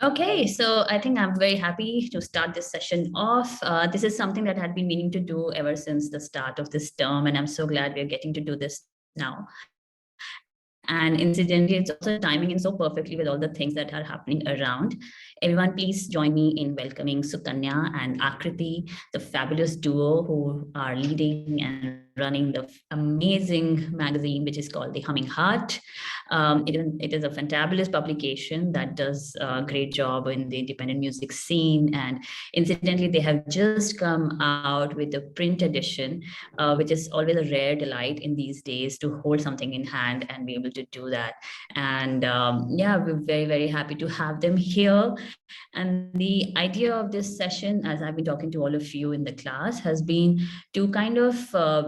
Okay, so I think I'm very happy to start this session off. This is something that I had been meaning to do ever since the start of this term, and I'm so glad we're getting to do this now. And incidentally, it's also timing in so perfectly with all the things that are happening around. Everyone, please join me in welcoming Sukanya and Aakriti, the fabulous duo who are leading and running the amazing magazine, which is called The Humming Heart. It is a fantabulous publication that does a great job in the independent music scene. And incidentally, they have just come out with a print edition, which is always a rare delight in these days to hold something in hand and be able to do that. And yeah, we're very, very happy to have them here. And the idea of this session, as I've been talking to all of you in the class, has been to kind of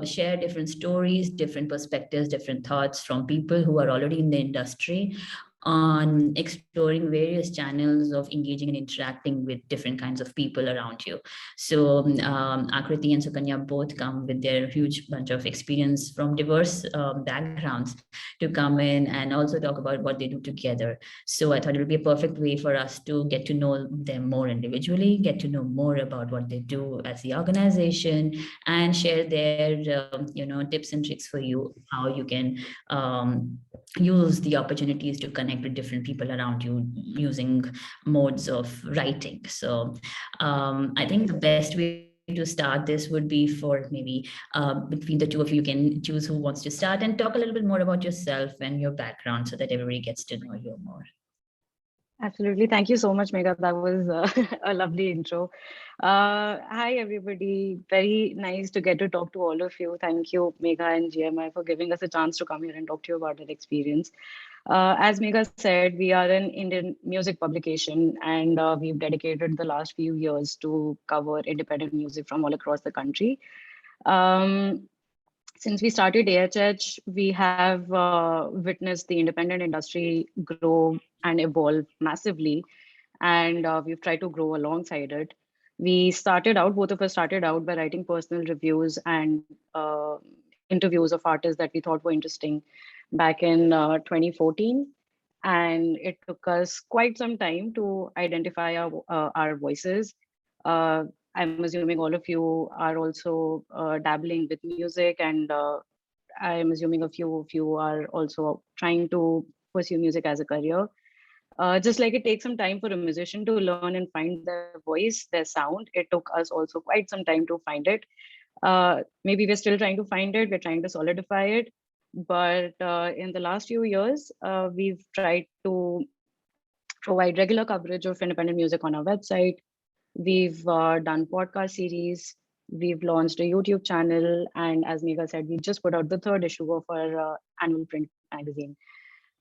share different stories, different perspectives, different thoughts from people who are already in the industry on exploring various channels of engaging and interacting with different kinds of people around you. So Akriti and Sukanya both come with their huge bunch of experience from diverse backgrounds to come in and also talk about what they do together. So I thought it would be a perfect way for us to get to know them more individually, get to know more about what they do as the organization, and share their tips and tricks for you how you can um, use the opportunities to connect with different people around you using modes of writing. So I think the best way to start this would be for maybe between the two of you, you can choose who wants to start and talk a little bit more about yourself and your background so that everybody gets to know you more. Absolutely. Thank you so much, Megha. That was a lovely intro. Hi, everybody. Very nice to get to talk to all of you. Thank you, Megha and GMI, for giving us a chance to come here and talk to you about that experience. As Megha said, we are an Indian music publication, and we've dedicated the last few years to cover independent music from all across the country. Um, since we started AHH, we have witnessed the independent industry grow and evolve massively, and we've tried to grow alongside it. Both of us started out by writing personal reviews and interviews of artists that we thought were interesting back in 2014. And it took us quite some time to identify our voices. Uh, I'm assuming all of you are also dabbling with music, and I'm assuming a few of you are also trying to pursue music as a career. Just like it takes some time for a musician to learn and find their voice, their sound, it took us also quite some time to find it. Maybe we're still trying to find it, we're trying to solidify it. But in the last few years, we've tried to provide regular coverage of independent music on our website. We've done podcast series. We've launched a YouTube channel. And as Megha said, we just put out the third issue of our annual print magazine.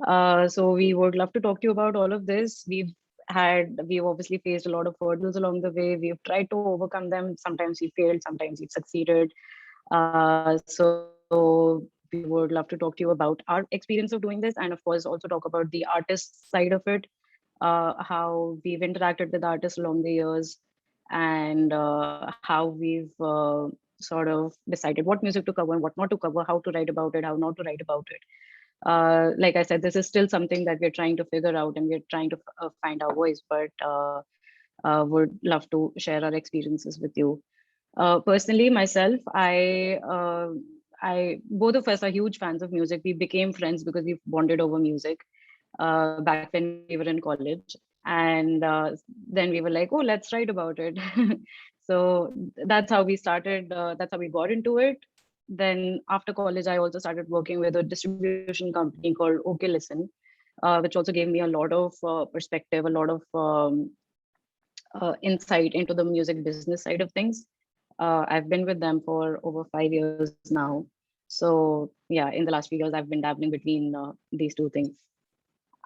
So we would love to talk to you about all of this. We've obviously faced a lot of hurdles along the way. We've tried to overcome them. Sometimes we failed, sometimes we succeeded. So we would love to talk to you about our experience of doing this, and of course also talk about the artist side of it, how we've interacted with artists along the years, and how we've sort of decided what music to cover and what not to cover, how to write about it, how not to write about it. Like I said, this is still something that we're trying to figure out, and we're trying to find our voice, but would love to share our experiences with you. Personally, myself, both of us are huge fans of music. We became friends because we bonded over music back when we were in college, and then we were like, "Oh, let's write about it." So that's how we started. That's how we got into it. Then after college, I also started working with a distribution company called OK Listen, which also gave me a lot of perspective, a lot of insight into the music business side of things. I've been with them for over 5 years now. So yeah, in the last few years, I've been dabbling between these two things.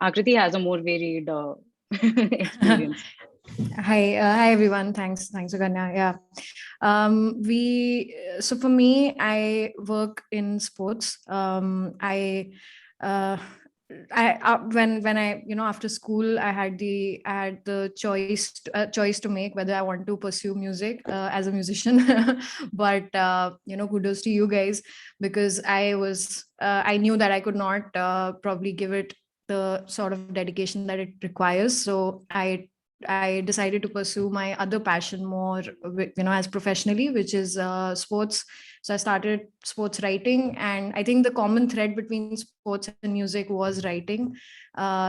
Akriti has a more varied experience. Hi everyone. Thanks, Suganya. Yeah, so for me, I work in sports. Uh, when I after school I had the choice to make whether I want to pursue music as a musician. But kudos to you guys, because I knew that I could not probably give it the sort of dedication that it requires. So I I decided to pursue my other passion more, as professionally, which is sports. So I started sports writing, and I think the common thread between sports and music was writing.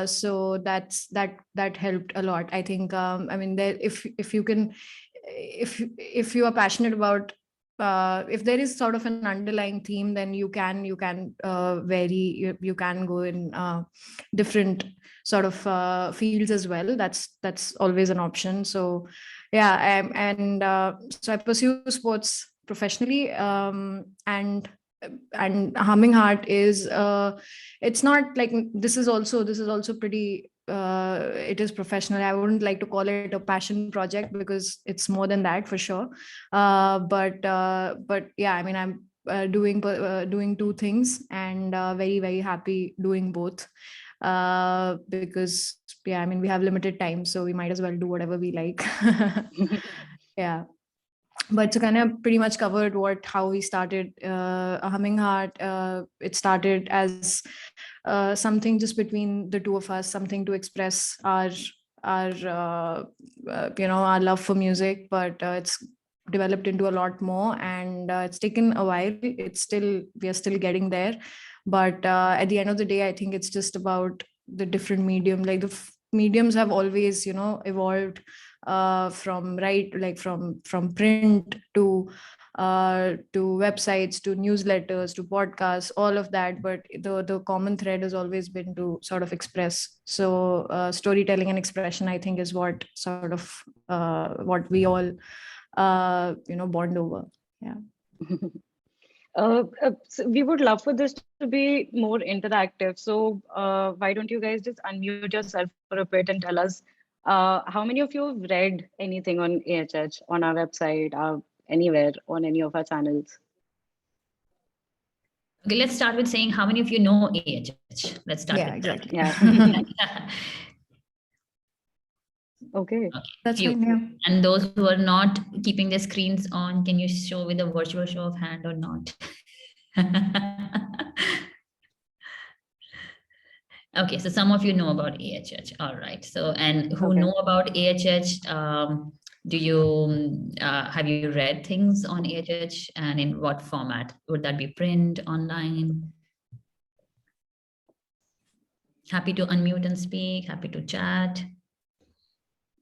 So that helped a lot. I think, I mean, if you can, if you are passionate about, if there is sort of an underlying theme, then you can go in different sort of fields as well. That's always an option. So yeah, so I pursue sports professionally, and Humming Heart is, it's not like, this is also pretty, it is professional. I wouldn't like to call it a passion project, because it's more than that for sure. But yeah, I mean, I'm doing two things, and very, very happy doing both, because yeah, I mean, we have limited time, so we might as well do whatever we like. Yeah, but to kind of pretty much covered how we started Humming Heart. It started as something just between the two of us, something to express our love for music, but it's developed into a lot more, and it's taken a while. We are still getting there, but at the end of the day, I think it's just about the different medium. Like mediums have always evolved, from print to websites, to newsletters, to podcasts, all of that. But the common thread has always been to sort of express. So storytelling and expression, I think, is what sort of what we all bond over. Yeah. So we would love for this to be more interactive. So why don't you guys just unmute yourself for a bit and tell us how many of you have read anything on AHH, on our website, anywhere, on any of our channels? Okay, let's start with saying how many of you know AHH? Let's start with exactly. Yeah. that. Okay. That's Few. fine. Yeah. And those who are not keeping their screens on, can you show with a virtual show of hand or not? Okay, so some of you know about AHH. All right. So, and who know about AHH? Do you have you read things on AHH, and in what format? Would that be print, online? Happy to unmute and speak. Happy to chat.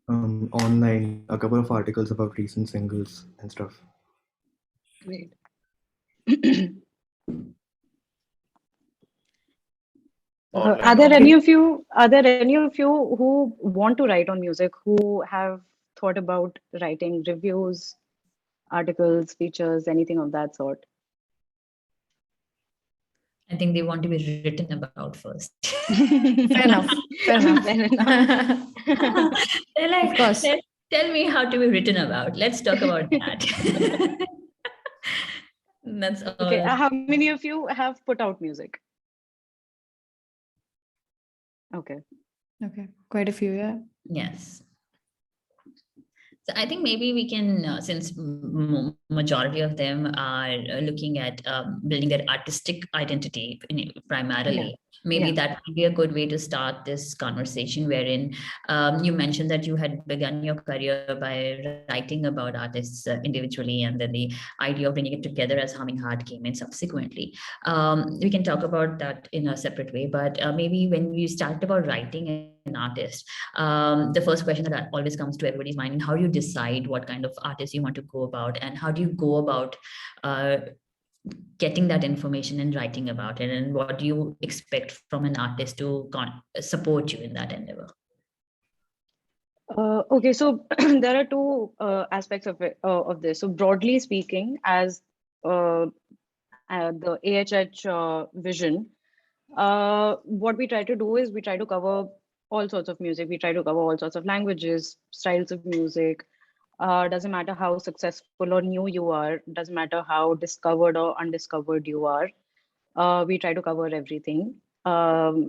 Online, a couple of articles about recent singles and stuff. Great. Are there any of you who want to write on music, who have thought about writing reviews, articles, features, anything of that sort? I think they want to be written about first. Fair enough. Fair enough. Fair enough. They're like, Of course. tell me how to be written about. Let's talk about that. That's all. Okay. How many of you have put out music? Okay. Okay. Quite a few. Yeah. Yes. So I think maybe we can, since majority of them are looking at building their artistic identity primarily, maybe that would be a good way to start this conversation, wherein you mentioned that you had begun your career by writing about artists individually, and then the idea of bringing it together as Humming Heart came in subsequently. We can talk about that in a separate way, but maybe when you start about writing an artist, the first question that always comes to everybody's mind: how do you decide what kind of artist you want to go about, and how do you go about getting that information and writing about it, and what do you expect from an artist to support you in that endeavor? Okay, so there are two aspects of it, of this. So broadly speaking, as the AHH vision, what we try to do is we try to cover all sorts of music. We try to cover all sorts of languages, styles of music. Doesn't matter how successful or new you are, doesn't matter how discovered or undiscovered you are. We try to cover everything. A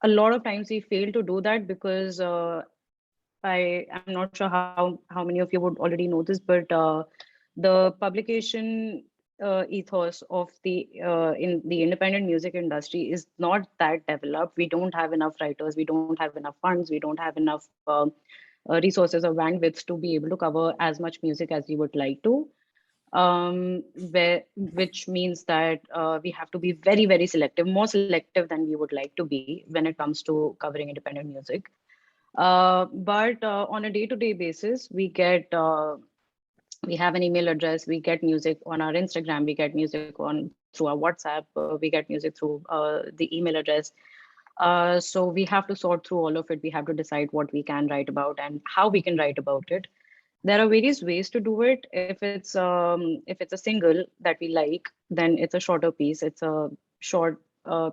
lot of times we fail to do that because I am not sure how many of you would already know this, but the publication ethos of the in the independent music industry is not that developed. We don't have enough writers. We don't have enough funds. We don't have enough resources or bandwidth to be able to cover as much music as we would like to. Which means that we have to be very, very selective, more selective than we would like to be when it comes to covering independent music. But on a day-to-day basis, we have an email address, we get music on our Instagram, we get music on through our WhatsApp, we get music through the email address. So we have to sort through all of it. We have to decide what we can write about and how we can write about it. There are various ways to do it. If it's a single that we like, then it's a shorter piece. It's a short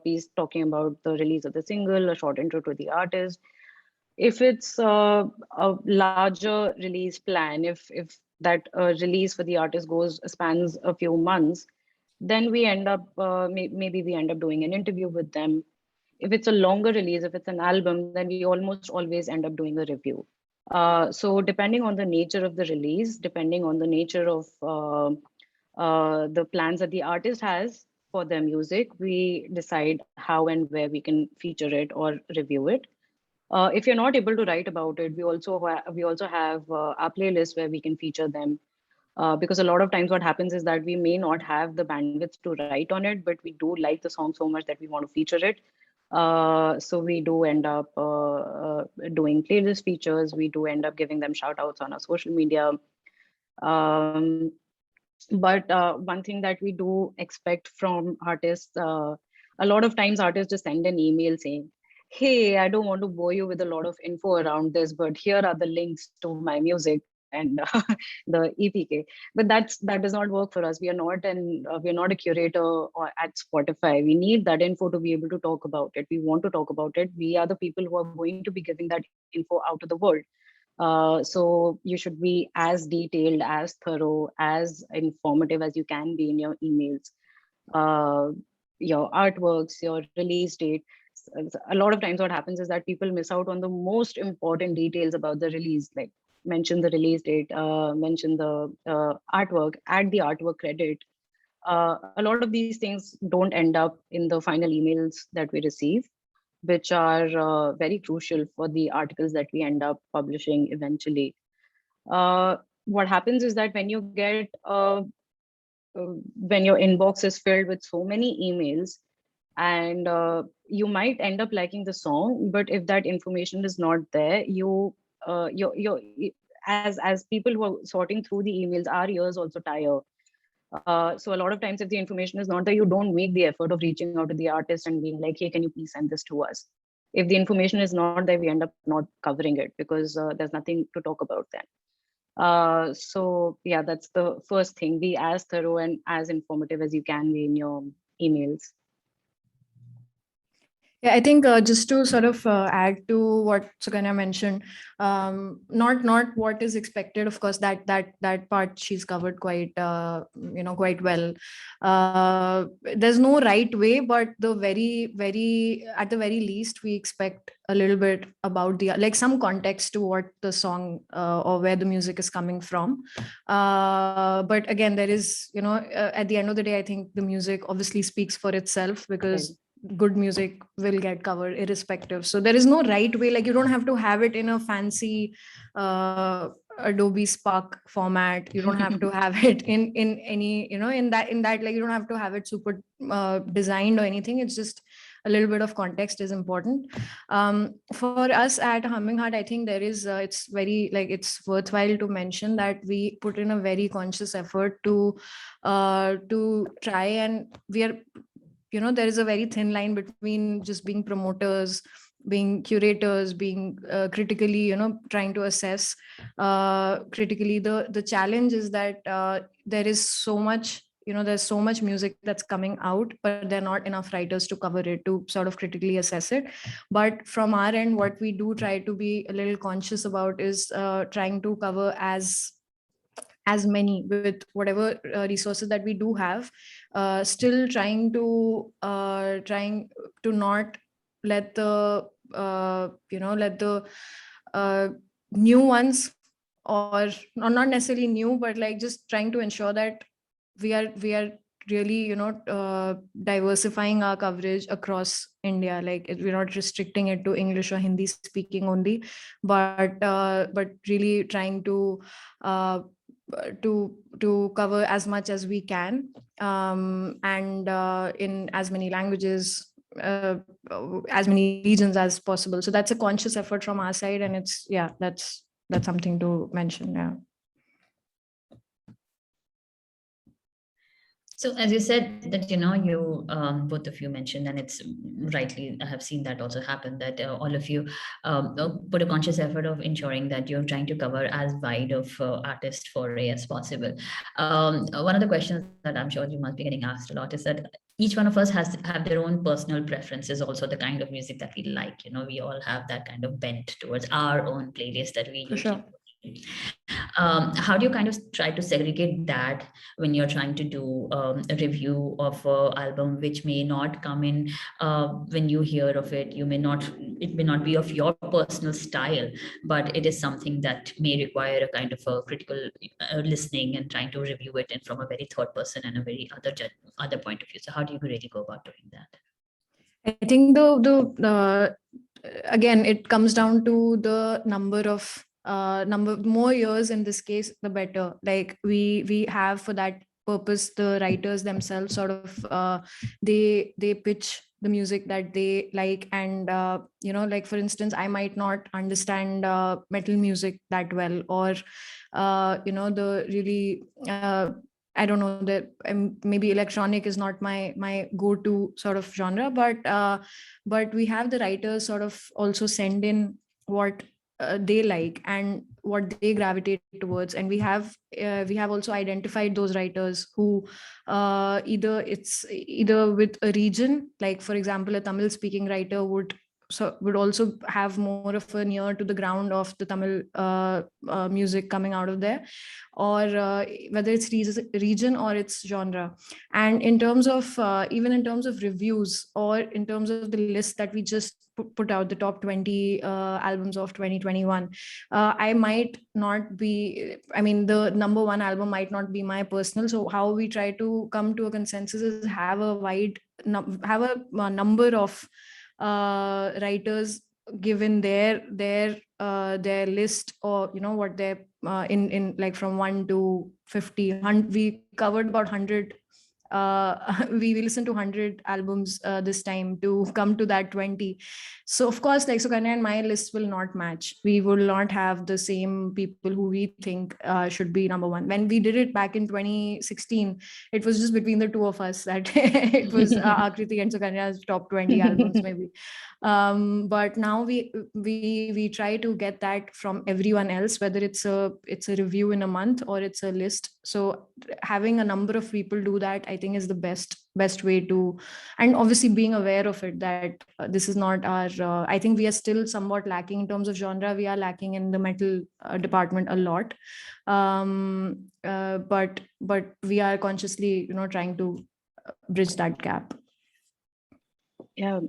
piece talking about the release of the single, a short intro to the artist. If it's a larger release plan, if that release for the artist goes spans a few months, then we end up maybe we end up doing an interview with them. If it's a longer release, if it's an album, then we almost always end up doing a review. So depending on the nature of the release, depending on the nature of the plans that the artist has for their music, we decide how and where we can feature it or review it. If you're not able to write about it, we also have our playlist where we can feature them. Because a lot of times what happens is that we may not have the bandwidth to write on it, but we do like the song so much that we want to feature it. So we do end up doing playlist features. We do end up giving them shout outs on our social media. Um, but one thing that we do expect from artists, a lot of times artists just send an email saying, hey, I don't want to bore you with a lot of info around this, but here are the links to my music and the EPK. But that does not work for us. We are not a curator or at Spotify. We need that info to be able to talk about it. We want to talk about it. We are the people who are going to be giving that info out to the world. So you should be as detailed, as thorough, as informative as you can be in your emails, your artworks, your release date. A lot of times what happens is that people miss out on the most important details about the release, like mention the release date, mention the artwork, add the artwork credit. A lot of these things don't end up in the final emails that we receive, which are very crucial for the articles that we end up publishing eventually. What happens is that when your inbox is filled with so many emails, and you might end up liking the song, but if that information is not there, as people who are sorting through the emails, our ears also tire. So a lot of times if the information is not there, you don't make the effort of reaching out to the artist and being like, hey, can you please send this to us? If the information is not there, we end up not covering it because there's nothing to talk about then. So yeah, that's the first thing. Be as thorough and as informative as you can be in your emails. Yeah, I think just to sort of add to what Sukanya mentioned, not what is expected. Of course, that part she's covered quite quite well. There's no right way, but the very at the very least we expect a little bit about like some context to what the song or where the music is coming from. But again, there is at the end of the day, I think the music obviously speaks for itself because. Okay. Good music will get covered irrespective. So there is no right way. Like you don't have to have it in a fancy Adobe Spark format. You don't have to have it in any in that like you don't have to have it super designed or anything. It's just a little bit of context is important. For us at Humming Heart, I think there is it's very like it's worthwhile to mention that we put in a very conscious effort to try, and we are there is a very thin line between just being promoters, being curators, being critically trying to assess critically. The challenge is that there is so much there's so much music that's coming out, but there are not enough writers to cover it, to sort of critically assess it. But from our end, what we do try to be a little conscious about is trying to cover as many with whatever resources that we do have, still trying to not let the let the new ones, or not necessarily new, but like just trying to ensure that we are really diversifying our coverage across India. Like we're not restricting it to English or Hindi speaking only, but really trying to cover as much as we can, and in as many languages, as many regions as possible. So that's a conscious effort from our side, and that's something to mention. Yeah. So as you said that, you both of you mentioned, and it's rightly, I have seen that also happen, that all of you put a conscious effort of ensuring that you're trying to cover as wide of artist foray as possible. One of the questions that I'm sure you must be getting asked a lot is that each one of us have their own personal preferences, also the kind of music that we like. We all have that kind of bent towards our own playlist that we For usually sure. How do you kind of try to segregate that when you're trying to do a review of an album, which may not come in when you hear of it? It may not be of your personal style, but it is something that may require a kind of a critical listening and trying to review it and from a very third person and a very other point of view. So how do you really go about doing that? I think the again, it comes down to the number more years in this case, the better. Like we have for that purpose the writers themselves sort of they pitch the music that they like, and like for instance, I might not understand metal music that well, or the really I don't know that maybe electronic is not my go-to sort of genre, but we have the writers sort of also send in what they like and what they gravitate towards, and we have also identified those writers who either with a region, like for example a Tamil speaking writer would also have more of a near to the ground of the Tamil music coming out of there, or whether it's region or its genre. And in terms of even in terms of reviews, or in terms of the list that we just put out, the top 20 albums of 2021, I might not be, I mean, the number one album might not be my personal. So how we try to come to a consensus is have a number of writers given their list, or what they're in like from 1 to 50. We covered about 100. We listened to 100 albums this time to come to that 20. So of course, like Sukanya and my list will not match. We will not have the same people who we think should be number one. When we did it back in 2016, it was just between the two of us that it was Aakriti and Sukanya's top 20 albums maybe. But now we try to get that from everyone else, whether it's a review in a month or it's a list. So having a number of people do that, I think, is the best way to, and obviously being aware of it, that this is not our I think we are still somewhat lacking in terms of genre. We are lacking in the metal department a lot, but we are consciously trying to bridge that gap. Yeah,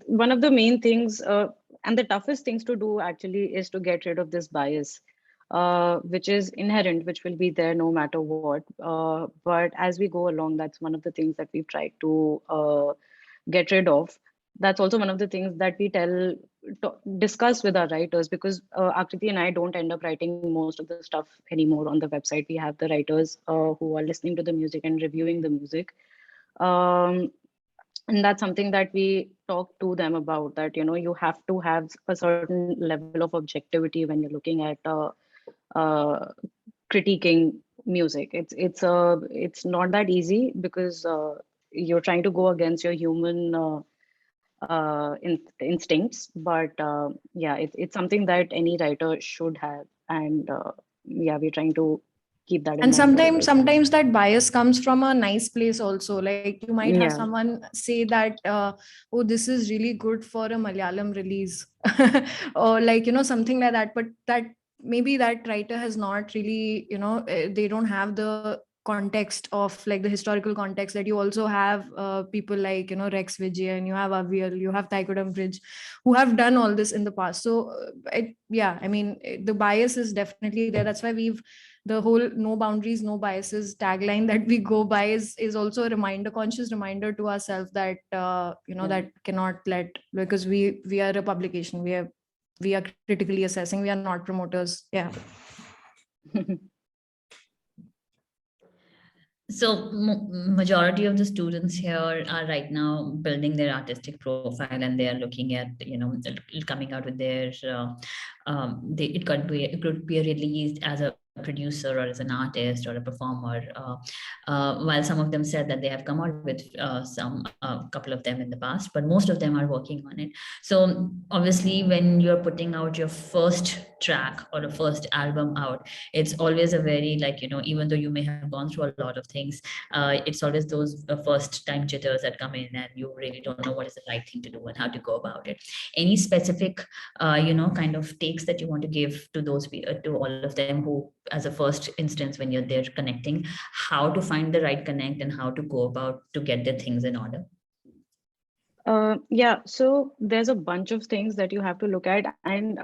one of the main things and the toughest things to do actually is to get rid of this bias, which is inherent, which will be there no matter what. But as we go along, that's one of the things that we've tried to get rid of. That's also one of the things that we discuss with our writers, because Akriti and I don't end up writing most of the stuff anymore on the website. We have the writers who are listening to the music and reviewing the music. And that's something that we talk to them about, that you have to have a certain level of objectivity when you're looking at critiquing music. It's not that easy, because you're trying to go against your human instincts, but yeah, it's something that any writer should have, and yeah, we're trying to keep that in and mind. sometimes that bias comes from a nice place also. Like you might have someone say that oh, this is really good for a Malayalam release or like something like that, but that maybe that writer has not really they don't have the context of like the historical context, that you also have people like, you know, Rex Vijay, and you have Avial, you have Thaikudam Bridge, who have done all this in the past. So yeah, I mean, the bias is definitely there. That's why the whole no boundaries, no biases tagline that we go by is also a reminder, conscious reminder to ourselves that you know, that cannot let, because we are a publication, we are critically assessing, we are not promoters. Yeah. So majority of the students here are right now building their artistic profile, and they are looking at, you know, coming out with their it could be released as a producer or as an artist or a performer, while some of them said that they have come out with some couple of them in the past, but most of them are working on it. So obviously when you're putting out your first track or a first album out, it's always a very, like, you know, even though you may have gone through a lot of things, it's always those first time jitters that come in, and you really don't know what is the right thing to do and how to go about it. Any specific you know, kind of takes that you want to give to those to all of them who, as a first instance, when you're there connecting, how to find the right connect and how to go about to get their things in order? Yeah, so there's a bunch of things that you have to look at, and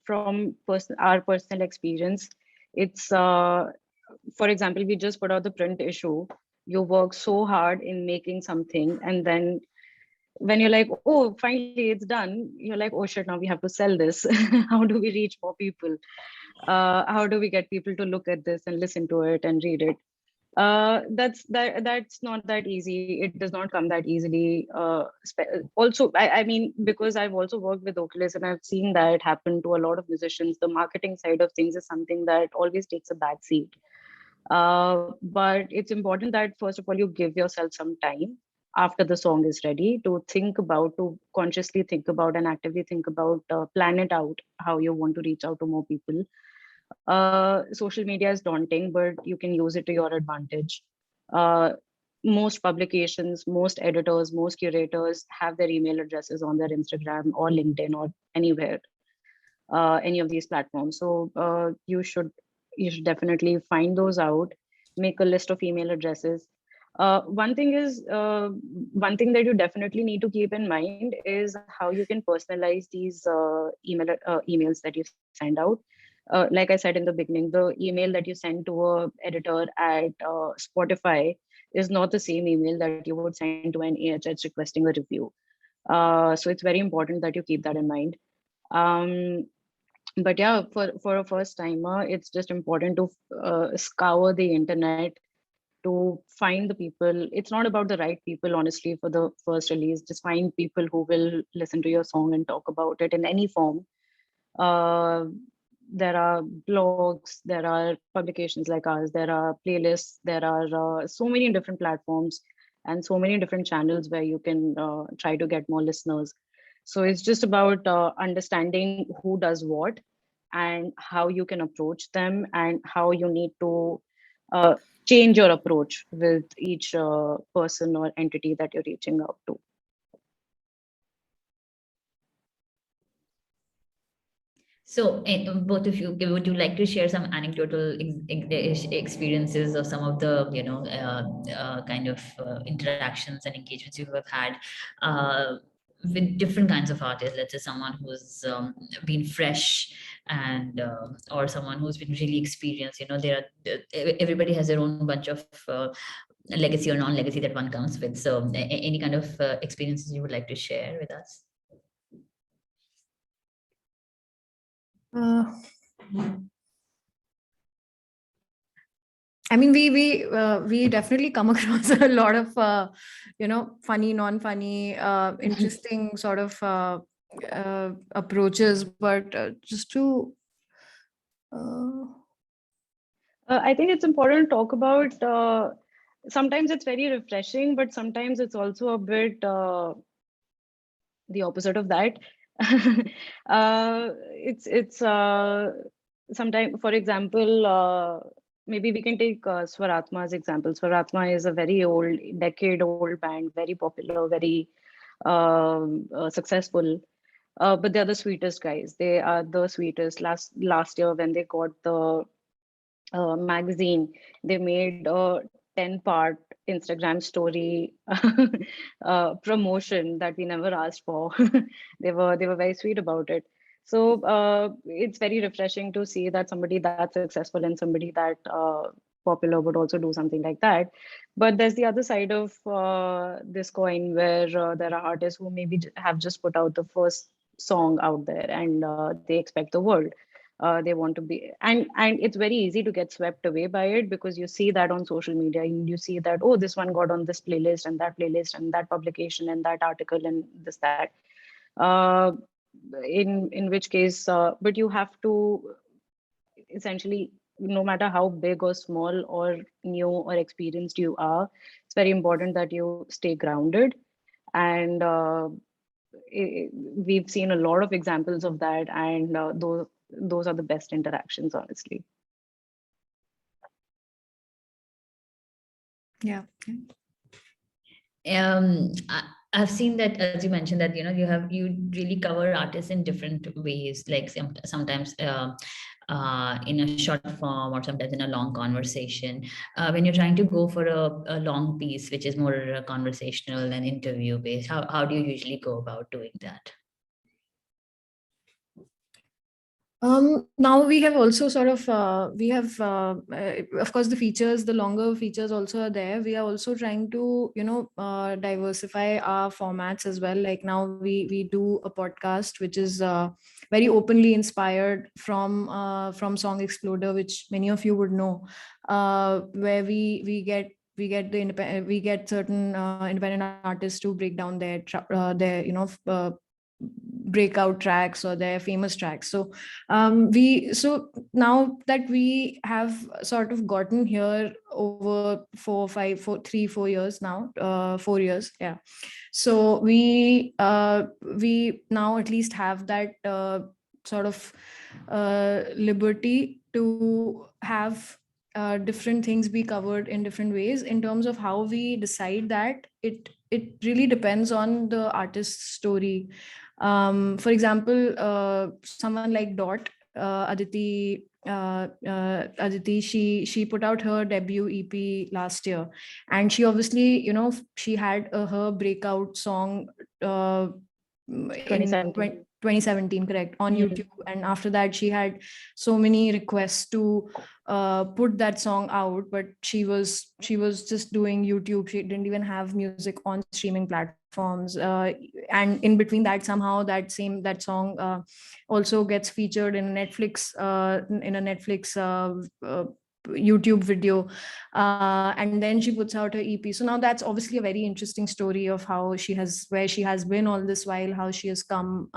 from our personal experience, it's for example, we just put out the print issue. You work so hard in making something, and then when you're like, oh, finally it's done, you're like, oh shit, now we have to sell this. How do we reach more people? How do we get people to look at this and listen to it and read it? That's not that easy. It does not come that easily. Also, I mean, because I've also worked with vocalists and I've seen that happen to a lot of musicians, the marketing side of things is something that always takes a back seat. But it's important that first of all you give yourself some time after the song is ready to think about, to consciously think about and actively think about, plan it out how you want to reach out to more people. Social media is daunting, but you can use it to your advantage. Uh, Most publications, most editors, most curators have their email addresses on their Instagram or LinkedIn or anywhere, any of these platforms. So you should definitely find those out, make a list of email addresses. One thing is, one thing that you definitely need to keep in mind is how you can personalize these emails that you send out. Like I said in the beginning, the email that you send to a editor at Spotify is not the same email that you would send to an AHH requesting a review. So it's very important that you keep that in mind. Um, but yeah, for a first timer, it's just important to scour the internet to find the people. It's not about the right people, honestly, for the first release. Just find people who will listen to your song and talk about it in any form. uh, there are blogs, there are publications like ours, there are playlists, there are so many different platforms and so many different channels where you can try to get more listeners. So it's just about understanding who does what and how you can approach them and how you need to uh, change your approach with each person or entity that you're reaching out to. So, both of you, would you like to share some anecdotal experiences of some of the, you know, kind of interactions and engagements you have had with different kinds of artists? Let's say someone who's been fresh, and or someone who's been really experienced. You know, everybody has their own bunch of legacy or non-legacy that one comes with. So, any kind of experiences you would like to share with us? I mean, we definitely come across a lot of you know, funny, non-funny, interesting sort of approaches, but just to I think it's important to talk about. Sometimes it's very refreshing, but sometimes it's also a bit the opposite of that. It's sometimes, for example, maybe we can take Swaratma as example. Swaratma is a very old, decade-old band, very popular, very successful. But they're the sweetest guys. They are the sweetest. Last year when they got the magazine. They made a 10-part Instagram story promotion that we never asked for. They were very sweet about it. So it's very refreshing to see that somebody that successful and somebody that popular would also do something like that. But there's the other side of this coin where there are artists who maybe have just put out the first song out there, and they expect the world. They want to be, and it's very easy to get swept away by it, because you see that on social media, and you see that, oh, this one got on this playlist and that publication and that article and this that. uh, in which case, but you have to essentially, no matter how big or small or new or experienced you are, it's very important that you stay grounded. And we've seen a lot of examples of that, and those are the best interactions, honestly. Yeah. I've seen that, as you mentioned, that you really cover artists in different ways, like sometimes in a short form or sometimes in a long conversation. When you're trying to go for a long piece, which is more conversational and interview based, how do you usually go about doing that? Now we have also sort of of course the longer features also are there. We are also trying to diversify our formats as well. Like now we do a podcast which is very openly inspired from Song Exploder, which many of you would know, where we get certain independent artists to break down their breakout tracks or their famous tracks. So now that we have sort of gotten here over 4 years now, 4 years, yeah. So we now at least have that sort of liberty to have different things be covered in different ways. In terms of how we decide that, it really depends on the artist's story. For example, someone like Dot, Aditi, she put out her debut EP last year, and she obviously, she had her breakout song in 2017, correct, on YouTube. And after that, she had so many requests to put that song out, but she was just doing YouTube. She didn't even have music on streaming platforms. And in between that, somehow that song also gets featured in Netflix, YouTube video, and then she puts out her EP. So now that's obviously a very interesting story of how where she has been all this while, how she has come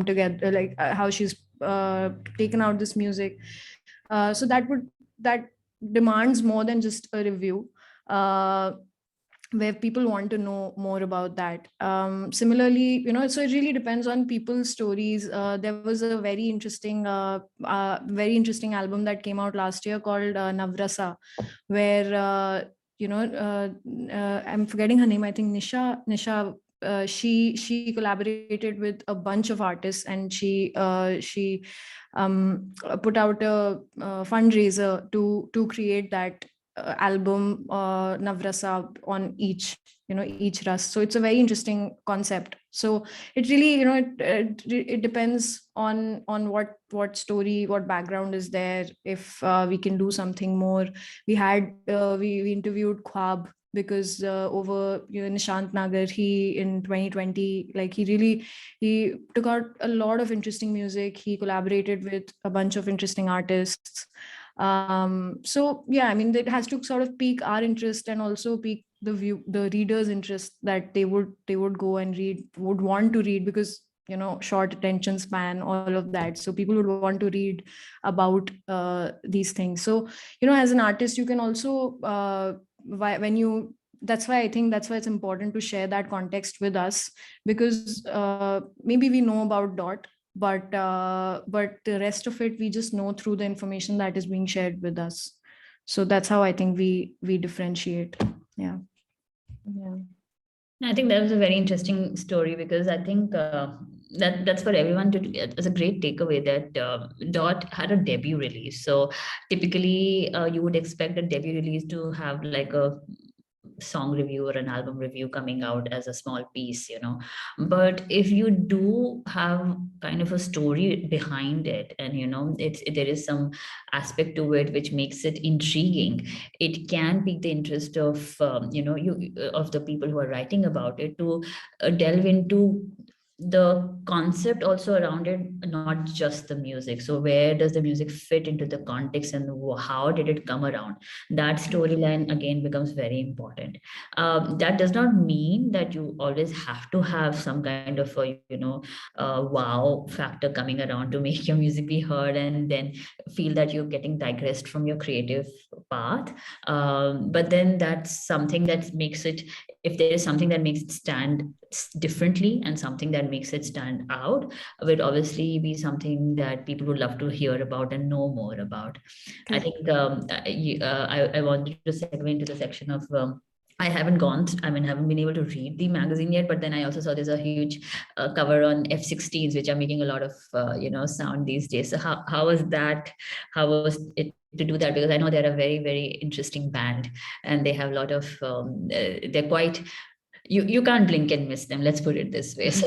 together, like how she's taken out this music. So that demands more than just a review, where people want to know more about that. Similarly, so it really depends on people's stories. There was a very interesting album that came out last year called Navrasa, where I'm forgetting her name. I think Nisha. She collaborated with a bunch of artists, and she put out a fundraiser to create that album, Navrasa, on each rust. So it's a very interesting concept. So it really, it depends on what story, what background is there. If we can do something more. We interviewed Khwab, because over Nishant Nagar, he in 2020, like he took out a lot of interesting music. He collaborated with a bunch of interesting artists. So yeah, I mean, it has to sort of pique our interest and also pique the reader's interest, that they would go and would want to read, because short attention span, all of that. So people would want to read about these things. So as an artist, you can also that's why it's important to share that context with us, because maybe we know about Dot, but the rest of it we just know through the information that is being shared with us. So that's how I think we differentiate. Yeah. I think that was a very interesting story, because I think that's for everyone to get. It's a great takeaway that Dot had a debut release. So typically, you would expect a debut release to have like a song review or an album review coming out as a small piece, but if you do have kind of a story behind it, and there is some aspect to it which makes it intriguing, it can pique the interest of you of the people who are writing about it to delve into the concept also around it, not just the music. So where does the music fit into the context, and how did it come around? That storyline again becomes very important. That does not mean that you always have to have some kind of a wow factor coming around to make your music be heard and then feel that you're getting digressed from your creative path. But then that's something that makes it, if there is something that makes it stand differently and something that makes it stand out, would obviously be something that people would love to hear about and know more about. I think I wanted to segue into the section of haven't been able to read the magazine yet, but then I also saw there's a huge cover on F-16s, which are making a lot of sound these days. So how was that? How was it to do that? Because I know they're a very, very interesting band, and they have a lot of they're quite, you can't blink and miss them. Let's put it this way. So.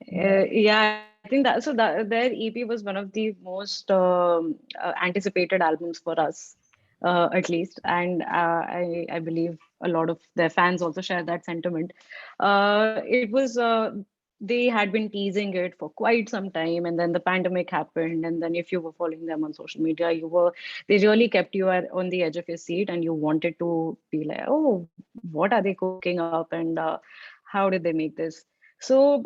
Yeah, I think that their EP was one of the most anticipated albums for us, at least, and I believe a lot of their fans also share that sentiment. It was they had been teasing it for quite some time, and then the pandemic happened, and then if you were following them on social media, they really kept you on the edge of your seat, and you wanted to be like, oh, what are they cooking up, and how did they make this? So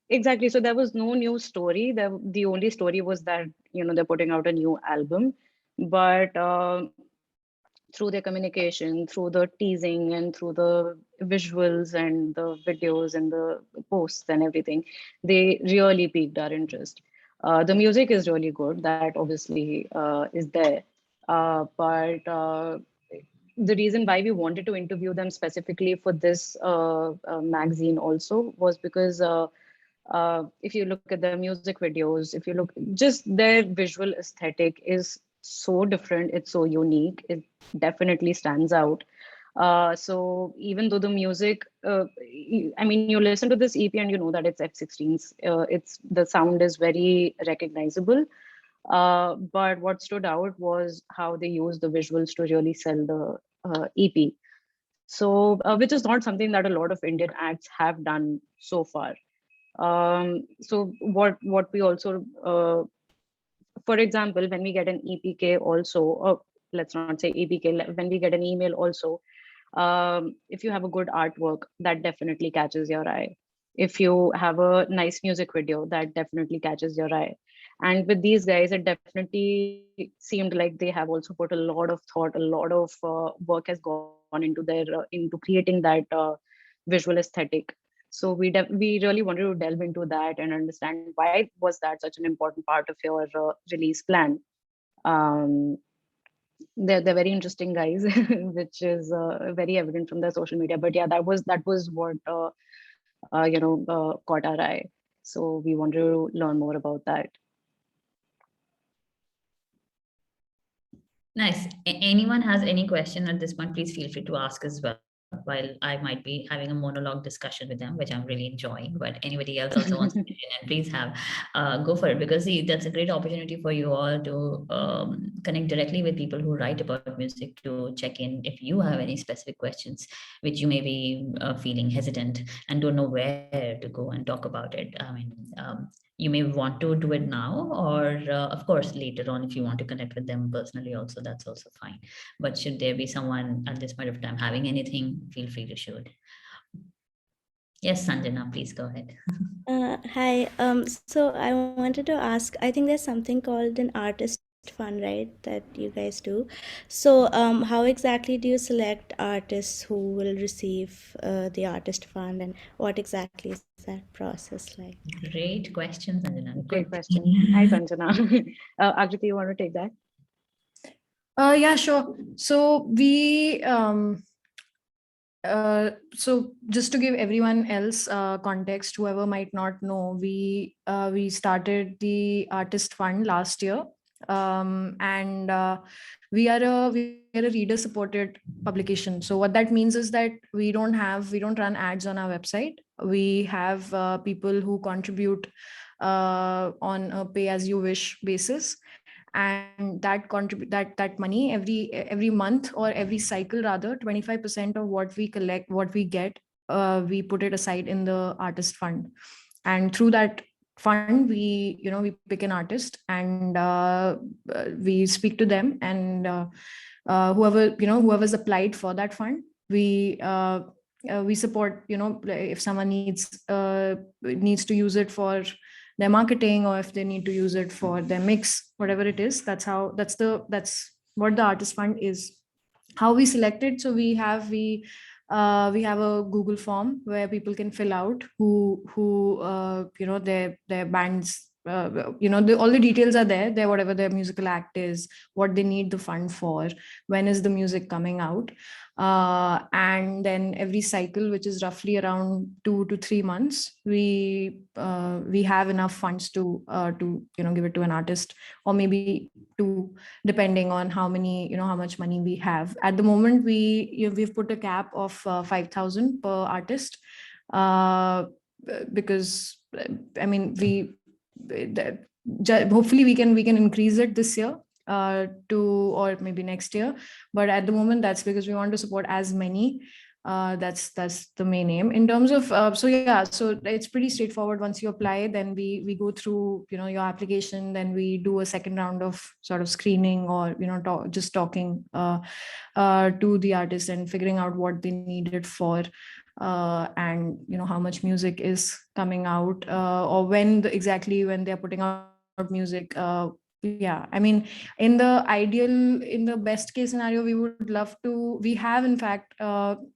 exactly. So there was no new story. The only story was that they're putting out a new album, but through their communication, through the teasing, and through the visuals and the videos and the posts and everything, they really piqued our interest. The music is really good. That obviously is there, but the reason why we wanted to interview them specifically for this magazine also was because if you look at the music videos, if you look, just their visual aesthetic is so different, it's so unique, it definitely stands out. So even though the music, I mean, you listen to this EP and you know that it's F-16s. The sound is very recognizable. But what stood out was how they used the visuals to really sell the EP. So, which is not something that a lot of Indian acts have done so far. So what we also, for example, when we get an EPK also, or let's not say EPK, when we get an email also, if you have a good artwork, that definitely catches your eye. If you have a nice music video, that definitely catches your eye. And with these guys, it definitely seemed like they have also put a lot of thought, a lot of work has gone into into creating that visual aesthetic. So we really wanted to delve into that and understand why was that such an important part of your release plan. Um, they're very interesting guys, which is very evident from their social media. But yeah, that was what caught our eye. So we wanted to learn more about that. Nice. Anyone has any question at this point, please feel free to ask as well. While I might be having a monologue discussion with them, which I'm really enjoying, but anybody else also wants to get in, and please go for it, because see, that's a great opportunity for you all to connect directly with people who write about music, to check in if you have any specific questions which you may be feeling hesitant and don't know where to go and talk about it. I mean, you may want to do it now, or of course later on, if you want to connect with them personally also, that's also fine. But should there be someone at this point of time having anything, feel free to shoot. Yes, Sanjana, please go ahead. Hi. So I wanted to ask, I think there's something called an artist fund, right, that you guys do. So how exactly do you select artists who will receive the artist fund, and what exactly is that process like? Great question, Sanjana. Great question. Hi, Sanjana. Akriti, you want to take that? Yeah, sure. So we So just to give everyone else context, whoever might not know, we started the Artist Fund last year, and we are a reader supported publication. So what that means is that we don't run ads on our website. We have people who contribute on a pay as you wish basis, and that money every month or every cycle rather, 25% of what we collect, what we get, we put it aside in the Artist Fund. And through that fund, we pick an artist, and we speak to them, and whoever's applied for that fund, we support. If someone needs to use it for their marketing, or if they need to use it for their mix, whatever it is, that's what the Artist Fund is. How we select it: so we have a Google form where people can fill out who their bands, all the details are there, whatever their musical act is, what they need the fund for, when is the music coming out, and then every cycle, which is roughly around 2 to 3 months, we have enough funds to give it to an artist, or maybe two, depending on how much money we have. At the moment, we've put a cap of 5,000 per artist, because I mean hopefully we can increase it this year or maybe next year, but at the moment that's because we want to support as many. That's the main aim in terms of so it's pretty straightforward. Once you apply, then we go through your application, then we do a second round of sort of screening, or just talking to the artist and figuring out what they need it for, and how much music is coming out, or exactly when they're putting out music. Yeah, I mean, in the best case scenario, we would love to. We have, in fact,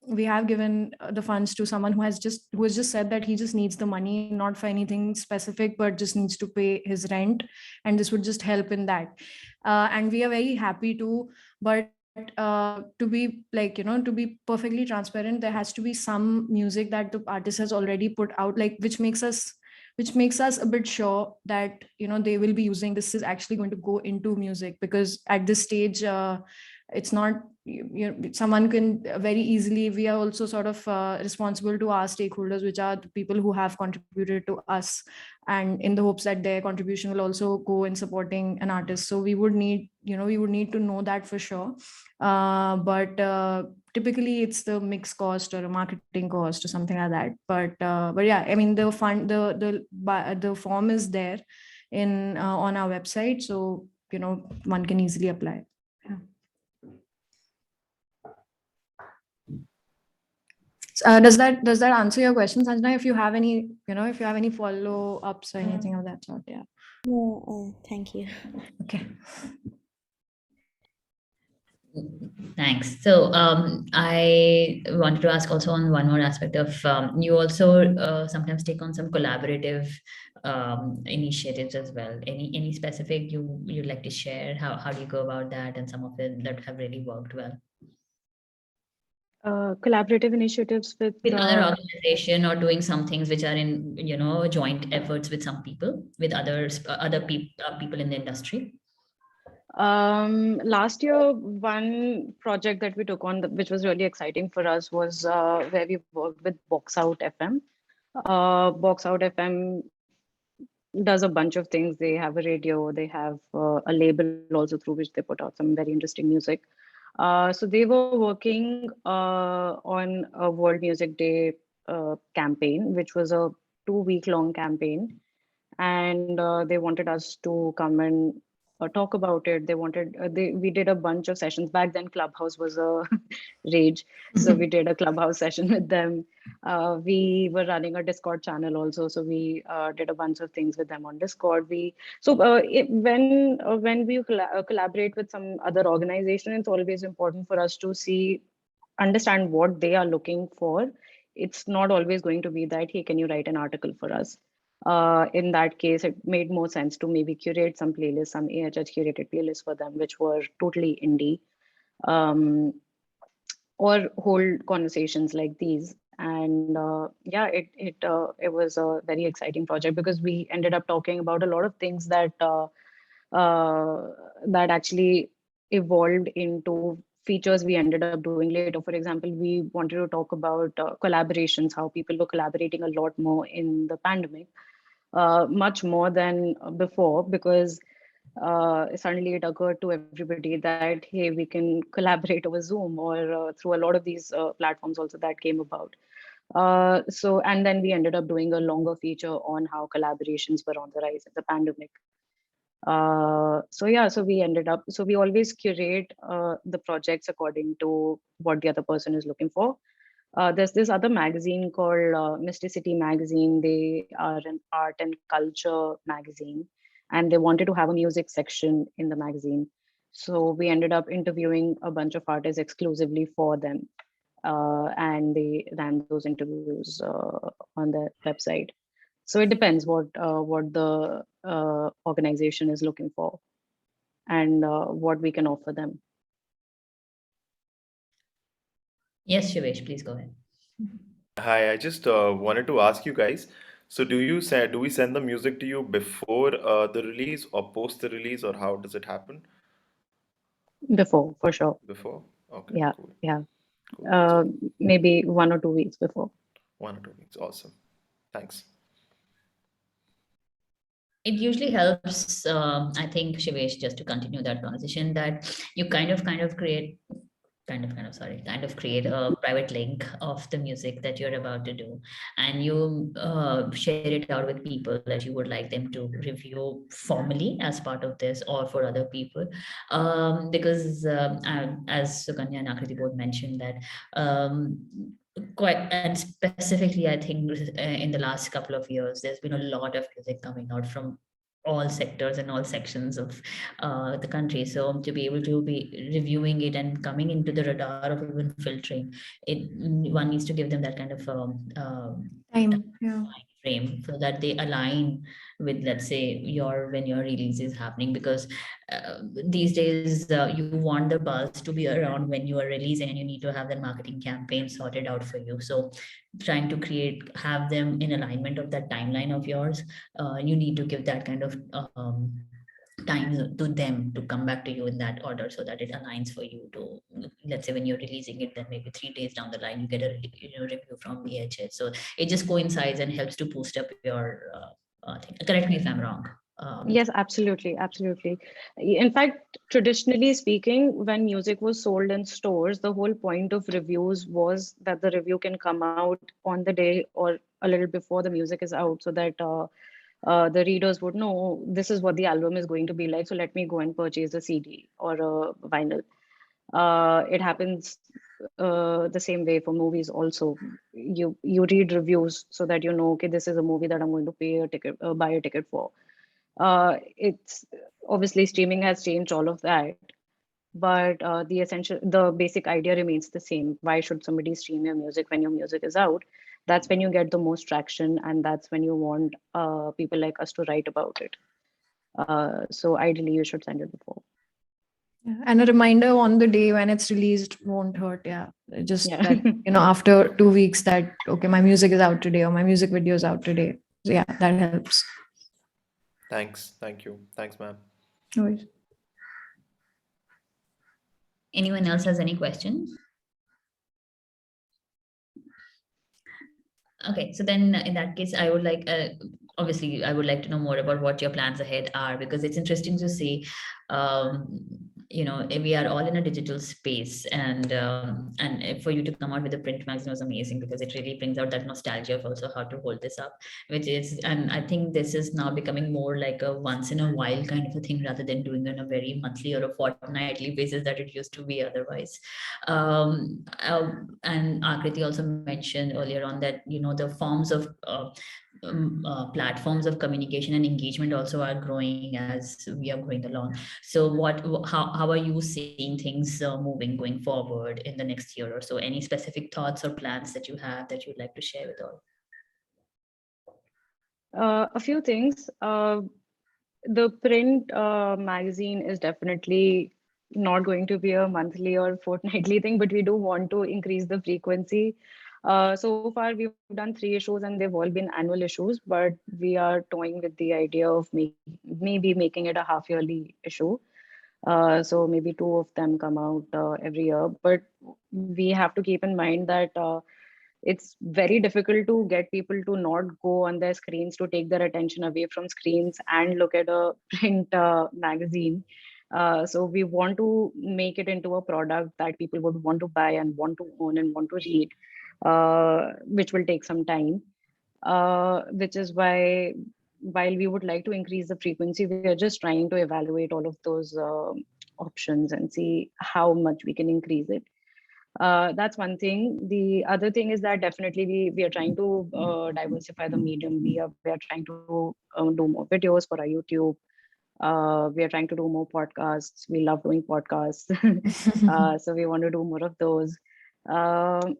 we have given the funds to someone who has just said that he just needs the money, not for anything specific, but just needs to pay his rent, and this would just help in that. And we are very happy to, but to be to be perfectly transparent, there has to be some music that the artist has already put out, which makes us a bit sure that they will be using this is actually going to go into music, because at this stage it's not someone can very easily. We are also sort of responsible to our stakeholders, which are the people who have contributed to us, and in the hopes that their contribution will also go in supporting an artist. So we would need to know that for sure, but typically it's the mix cost or a marketing cost or something like that. But yeah, I mean, the fund, the form is there in on our website, so one can easily apply. Yeah. Does that answer your question, Sanjana? If you have any follow ups or anything of that sort? Yeah. No, thank you. Okay. Thanks. So I wanted to ask also on one more aspect of you also sometimes take on some collaborative initiatives as well. Any specific you'd like to share? How do you go about that, and some of it that have really worked well? Collaborative initiatives with Other organization, or doing some things which are in joint efforts with some people, with other people in the industry. Last year, one project that we took on, which was really exciting for us, was where we worked with Box Out FM. Box Out FM does a bunch of things. They have a radio, they have a label also through which they put out some very interesting music. So they were working on a World Music Day campaign, which was a 2-week-long campaign. And they wanted us to come and talk about it. We did a bunch of sessions. Back then, Clubhouse was a rage. So we did a Clubhouse session with them. We were running a Discord channel also. So we did a bunch of things with them on Discord. When we collaborate with some other organization, it's always important for us to understand what they are looking for. It's not always going to be that, hey, can you write an article for us? In that case, it made more sense to maybe curate some playlists, some AHH curated playlists for them, which were totally indie. or hold conversations like these. And yeah, it was a very exciting project because we ended up talking about a lot of things that that actually evolved into features we ended up doing later. For example, we wanted to talk about collaborations, how people were collaborating a lot more in the pandemic, much more than before, because suddenly it occurred to everybody that, hey, we can collaborate over Zoom or through a lot of these platforms also that came about. So, and then we ended up doing a longer feature on how collaborations were on the rise in the pandemic. So yeah, so we ended up, so we always curate the projects according to what the other person is looking for. There's this other magazine called Mysticity Magazine. They are an art and culture magazine, and they wanted to have a music section in the magazine. So we ended up interviewing a bunch of artists exclusively for them, and they ran those interviews on the website. So it depends what the organization is looking for and what we can offer them. Yes, Shivesh, please go ahead. Hi, I just wanted to ask you guys. So, do we send the music to you before the release or post the release, or how does it happen? Before, for sure. Before? Okay, Yeah, cool, yeah. cool. That's Uh, good. Maybe 1 or 2 weeks before. 1 or 2 weeks. Awesome. Thanks. It usually helps, I think, Shivesh, just to continue that conversation, that you kind of create kind of create a private link of the music that you're about to do, and you share it out with people that you would like them to review formally as part of this or for other people, because as Sukanya and Akriti both mentioned that quite, and specifically I think in the last couple of years there's been a lot of music coming out from all sectors and all sections of the country. So to be able to be reviewing it and coming into the radar of even filtering it, one needs to give them that kind of Time. Yeah. frame so that they align with, let's say, your when your release is happening, because these days you want the buzz to be around when you are releasing, and you need to have that marketing campaign sorted out for you. So trying to have them in alignment of that timeline of yours, you need to give that kind of time to them to come back to you in that order, so that it aligns for you to, let's say, when you're releasing it, then maybe 3 days down the line you get a review from EHS. So it just coincides and helps to boost up your thing. Correct me if I'm wrong. Yes, absolutely, absolutely. In fact, traditionally speaking, when music was sold in stores, the whole point of reviews was that the review can come out on the day or a little before the music is out, so that the readers would know, "Oh, this is what the album is going to be like, so let me go and purchase a CD or a vinyl." It happens the same way for movies also. You read reviews so that you know, okay, this is a movie that I'm going to pay a ticket, buy a ticket for. It's obviously streaming has changed all of that, but the basic idea remains the same. Why should somebody stream your music when your music is out? That's when you get the most traction, and that's when you want people like us to write about it. So ideally, you should send it before. Yeah. And a reminder on the day when it's released won't hurt. Yeah. Just Yeah. that, after 2 weeks that, okay, my music is out today or my music video is out today. So yeah, that helps. Thanks. Thank you. Thanks, ma'am. No worries. Anyone else has any question? Okay, so then in that case, I would like, obviously, I would like to know more about what your plans ahead are, because it's interesting to see, we are all in a digital space, and for you to come out with a print magazine was amazing, because it really brings out that nostalgia of also how to hold this up, and I think this is now becoming more like a once in a while kind of a thing, rather than doing it on a very monthly or a fortnightly basis that it used to be otherwise. And Akriti also mentioned earlier on that the forms of platforms of communication and engagement also are growing as we are going along. So how are you seeing things moving going forward in the next year or so? Any specific thoughts or plans that you have that you'd like to share with all? A few things. The print magazine is definitely not going to be a monthly or fortnightly thing, but we do want to increase the frequency. So far, we've done 3 issues and they've all been annual issues, but we are toying with the idea of maybe making it a half-yearly issue. So maybe 2 of them come out every year. But we have to keep in mind that it's very difficult to get people to not go on their screens, to take their attention away from screens and look at a print magazine. So we want to make it into a product that people would want to buy and want to own and want to read, which will take some time. Which is why, while we would like to increase the frequency, we are just trying to evaluate all of those options and see how much we can increase it. That's one thing. The other thing is that definitely we are trying to diversify the medium. We are trying to do more videos for our YouTube. We are trying to do more podcasts. We love doing podcasts, so we want to do more of those. Um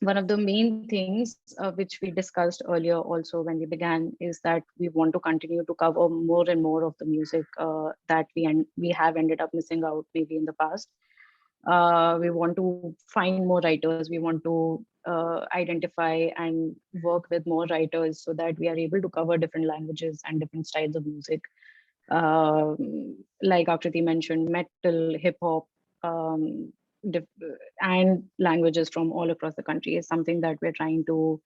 One of the main things which we discussed earlier also when we began is that we want to continue to cover more and more of the music that we have ended up missing out maybe in the past. We want to find more writers. We want to identify and work with more writers so that we are able to cover different languages and different styles of music. Like Akriti mentioned, metal, hip hop, um, and languages from all across the country is something that we're trying to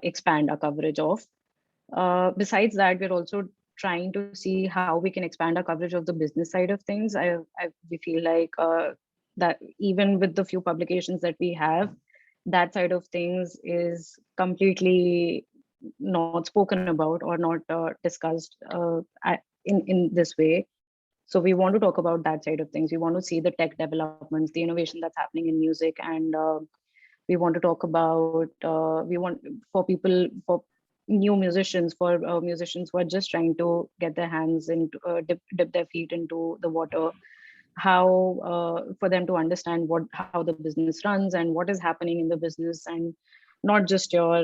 expand our coverage of. Besides that, we're also trying to see how we can expand our coverage of the business side of things. We feel like that even with the few publications that we have, that side of things is completely not spoken about or not discussed in this way. So we want to talk about that side of things. We want to see the tech developments, the innovation that's happening in music, and we want to talk about. We want for people, for new musicians, for musicians who are just trying to get their hands into dip their feet into the water, how for them to understand how the business runs and what is happening in the business, and not just your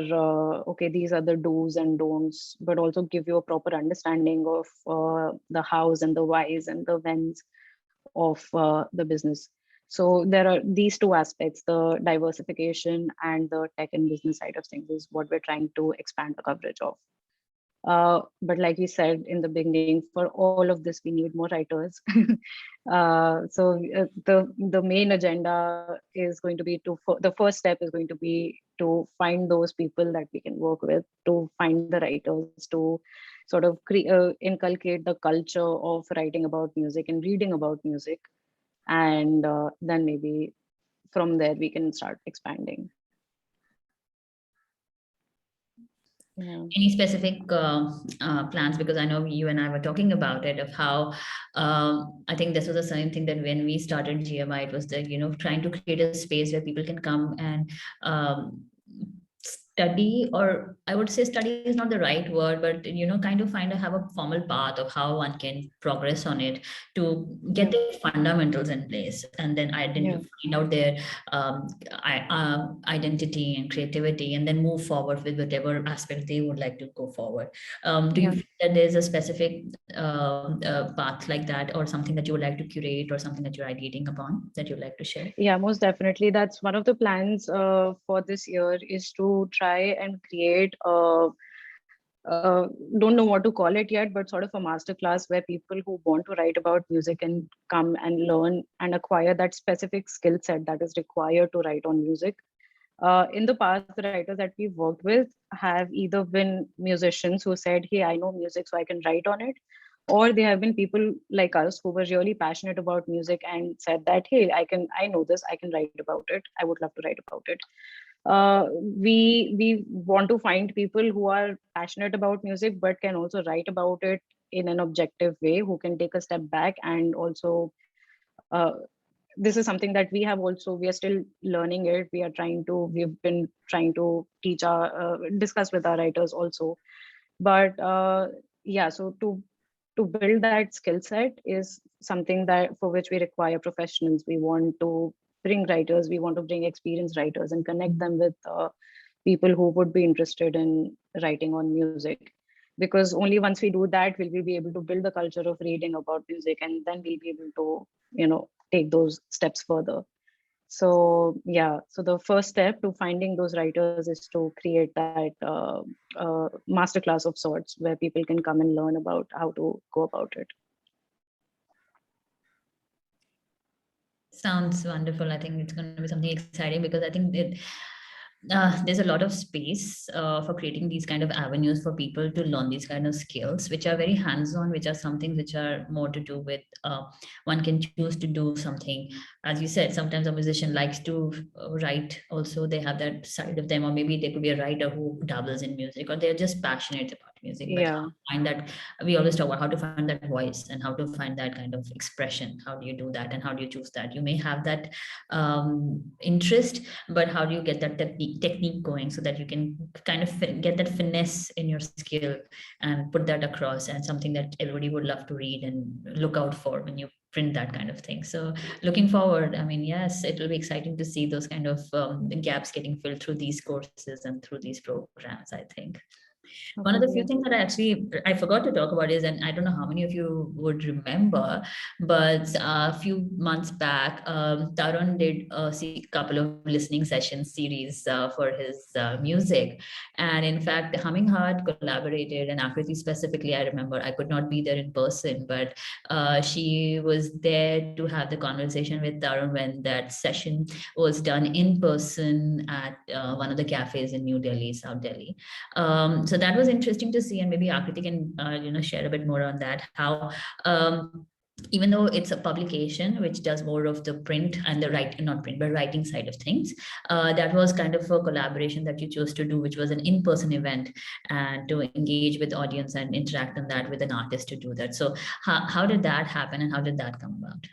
okay, these are the do's and don'ts, but also give you a proper understanding of the hows and the whys and the whens of the business. So there are these two aspects: the diversification and the tech and business side of things is what we're trying to expand the coverage of. But like we said in the beginning, for all of this, we need more writers. The main agenda is going to be the first step is going to be to find those people that we can work with, to find the writers, to sort of inculcate the culture of writing about music and reading about music, and then maybe from there we can start expanding. Yeah. Any specific plans? Because I know you and I were talking about it, of how I think this was the same thing that when we started GMI, it was that, trying to create a space where people can come and study, or I would say study is not the right word, but kind of have a formal path of how one can progress on it to get the fundamentals in place, and then find out their identity and creativity, and then move forward with whatever aspect they would like to go forward. Do you feel that there's a specific path like that, or something that you would like to curate, or something that you're ideating upon that you'd like to share? Yeah, most definitely. That's one of the plans for this year, is to try and create don't know what to call it yet, but sort of a master class where people who want to write about music can come and learn and acquire that specific skill set that is required to write on music. In the past, the writers that we've worked with have either been musicians who said, hey, I know music, so I can write on it. Or they have been people like us who were really passionate about music and said that, hey, I know this, I can write about it. I would love to write about it. We want to find people who are passionate about music, but can also write about it in an objective way, who can take a step back and also this is something that we are still learning it. We've been trying to discuss with our writers also. But so to build that skill set is something that for which we require professionals. We want to bring writers, we want to bring experienced writers and connect them with people who would be interested in writing on music. because only once we do that will we be able to build the culture of reading about music, and then we'll be able to take those steps further. So yeah, so the first step to finding those writers is to create that masterclass of sorts where people can come and learn about how to go about it. Sounds wonderful. I think it's going to be something exciting because I think there's a lot of space for creating these kind of avenues for people to learn these kind of skills, which are very hands-on, which are something which are more to do with one can choose to do something. As you said, sometimes a musician likes to write also. They have that side of them, or maybe they could be a writer who dabbles in music, or they're just passionate about music. But how to find that, we always talk about how to find that voice and how to find that kind of expression. How do you do that, and how do you choose that? You may have that interest, but how do you get that technique going so that you can kind of get that finesse in your skill and put that across, and something that everybody would love to read and look out for when you print that kind of thing. So looking forward, I mean, yes, it will be exciting to see those kind of gaps getting filled through these courses and through these programs, I think. One of the few things that I forgot to talk about is, and I don't know how many of you would remember, but a few months back, Tarun did a couple of listening session series for his music. And in fact, Humming Heart collaborated, and Aakriti specifically, I remember, I could not be there in person, but she was there to have the conversation with Tarun when that session was done in person at one of the cafes in New Delhi, South Delhi. So that was interesting to see, and maybe Aakriti can share a bit more on that. How even though it's a publication which does more of the print and the writing side of things, that was kind of a collaboration that you chose to do, which was an in-person event, and to engage with audience and interact on that with an artist to do that. So how did that happen, and how did that come about?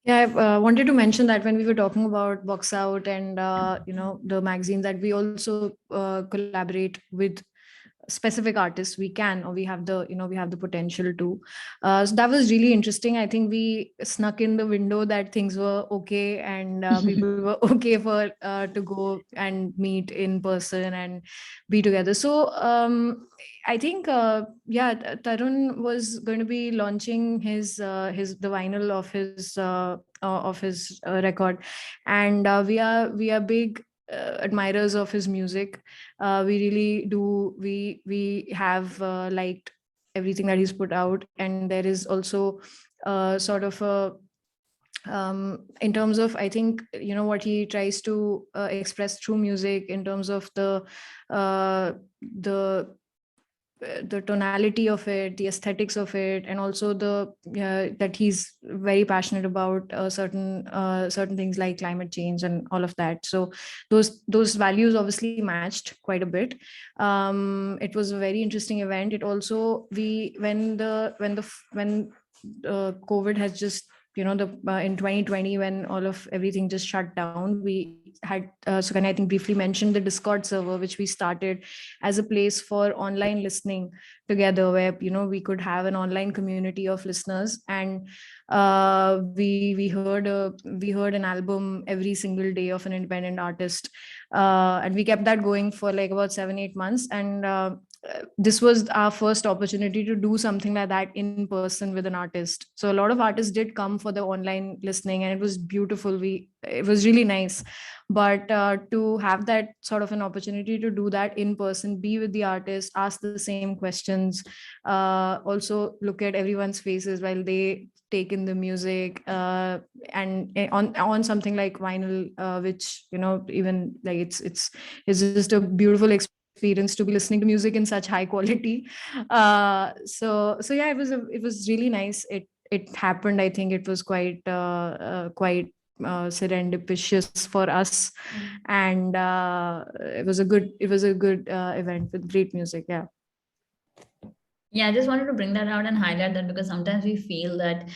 Yeah, I wanted to mention that when we were talking about Box Out and the magazine, that we also collaborate with specific artists. We can, or we have the potential to. So that was really interesting. I think we snuck in the window that things were okay, and people were okay for to go and meet in person and be together. So I think Tarun was going to be launching the vinyl of his record, and we are big admirers of his music. We really do. We have liked everything that he's put out, and there is also sort of a in terms of, I think, what he tries to express through music in terms of the tonality of it, the aesthetics of it, and also that he's very passionate about certain things like climate change and all of that. So those values obviously matched quite a bit. It was a very interesting event. It also, when COVID has just in 2020, when everything just shut down, we had Sukanya, I think, briefly mentioned the Discord server, which we started as a place for online listening together, where we could have an online community of listeners, and we heard an album every single day of an independent artist, and we kept that going for like about 7-8 months, and this was our first opportunity to do something like that in person with an artist. So a lot of artists did come for the online listening, and it was beautiful. It was really nice. But to have that sort of an opportunity to do that in person, be with the artist, ask the same questions, also look at everyone's faces while they take in the music, and on something like vinyl, which even like it's just a beautiful experience to be listening to music in such high quality. So yeah, it was really nice. It happened. I think it was quite serendipitous for us, and it was a good event with great music. Yeah, I just wanted to bring that out and highlight that, because sometimes we feel that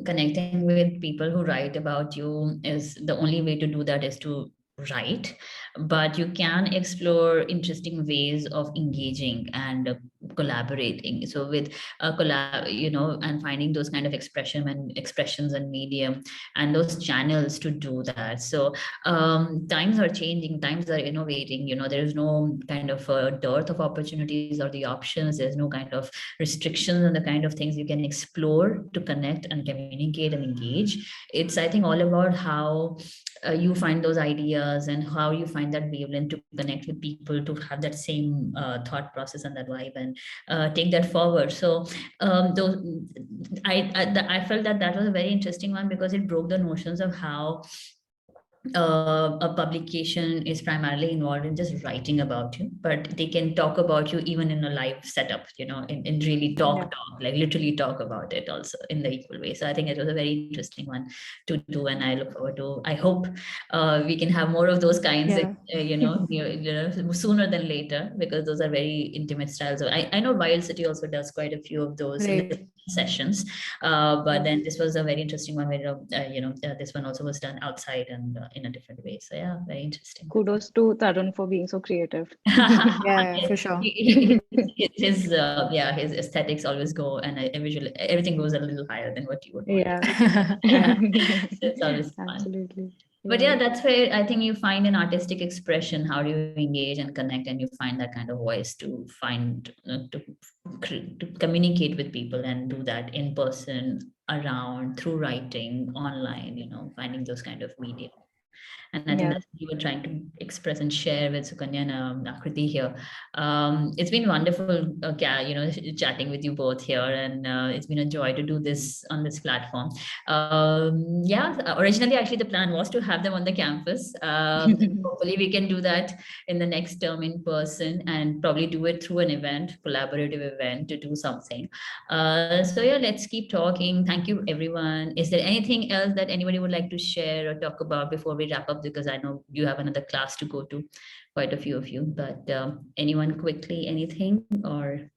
connecting with people who write about you is the only way to do that, is to write, but you can explore interesting ways of engaging and collaborating. So with and finding those kind of expressions and medium and those channels to do that. So times are changing, times are innovating. There is no kind of dearth of opportunities or the options. There's no kind of restrictions on the kind of things you can explore to connect and communicate and engage. It's, I think, all about how you find those ideas and how you find that wavelength to connect with people, to have that same thought process and that vibe, and take that forward. So those I felt that was a very interesting one, because it broke the notions of how a publication is primarily involved in just writing about you, but they can talk about you even in a live setup, in really talk, like literally talk about it also in the equal way. So I think it was a very interesting one to do, and I look forward to, I hope we can have more of those kinds, sooner than later, because those are very intimate styles. So I know Wild City also does quite a few of those in the sessions, but then this was a very interesting one where this one also was done outside and in a different way. So yeah, very interesting. Kudos to Tarun for being so creative. Yeah, for sure. His aesthetics always go, and everything goes a little higher than what you would want. Yeah. So it's always fun. Absolutely. But yeah, that's where I think you find an artistic expression. How do you engage and connect, and you find that kind of voice to find to communicate with people, and do that in person, around, through writing, online. Finding those kind of media. And I think that's what you were trying to express and share with Sukanya and Aakriti here. It's been wonderful, chatting with you both here, and it's been a joy to do this on this platform. Originally, actually, the plan was to have them on the campus. Hopefully, we can do that in the next term in person, and probably do it through an event, collaborative event, to do something. So yeah, let's keep talking. Thank you, everyone. Is there anything else that anybody would like to share or talk about before we wrap up? Because I know you have another class to go to, quite a few of you, but anyone quickly, anything? Or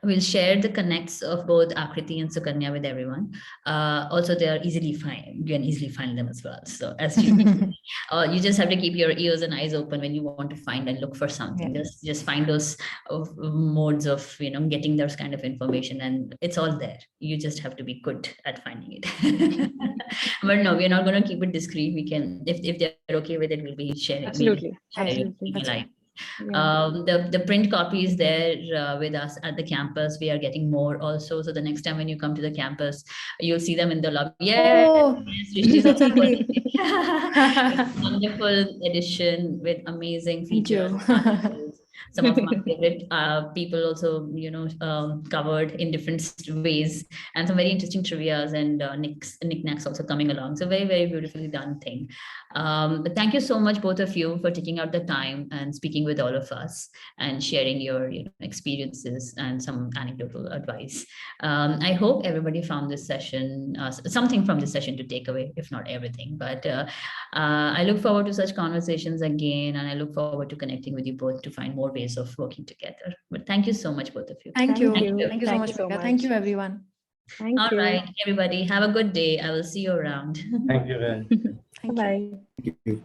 we'll share the connects of both Aakriti and Sukanya with everyone. Also, they are easily find. You can easily find them as well. So as you just have to keep your ears and eyes open when you want to find and look for something. Just find those modes of getting those kind of information, and it's all there. You just have to be good at finding it. But no, we're not going to keep it discreet. We can, if they're okay with it, we'll be sharing. Absolutely. The print copy is there with us at the campus. We are getting more also. So the next time when you come to the campus, you'll see them in the lobby. Wonderful edition with amazing features. Some of my favorite people also, covered in different ways, and some very interesting trivias and knickknacks also coming along. So very, very beautifully done thing. But thank you so much, both of you, for taking out the time and speaking with all of us and sharing your experiences and some anecdotal advice. I hope everybody found this session, something from this session to take away, if not everything. But I look forward to such conversations again, and I look forward to connecting with you both to find more ways of working together. But thank you so much, both of you. Thank you so much, Megha. Thank you, everyone. All right, everybody, have a good day. I will see you around. Thank you, guys. Bye. Thank you.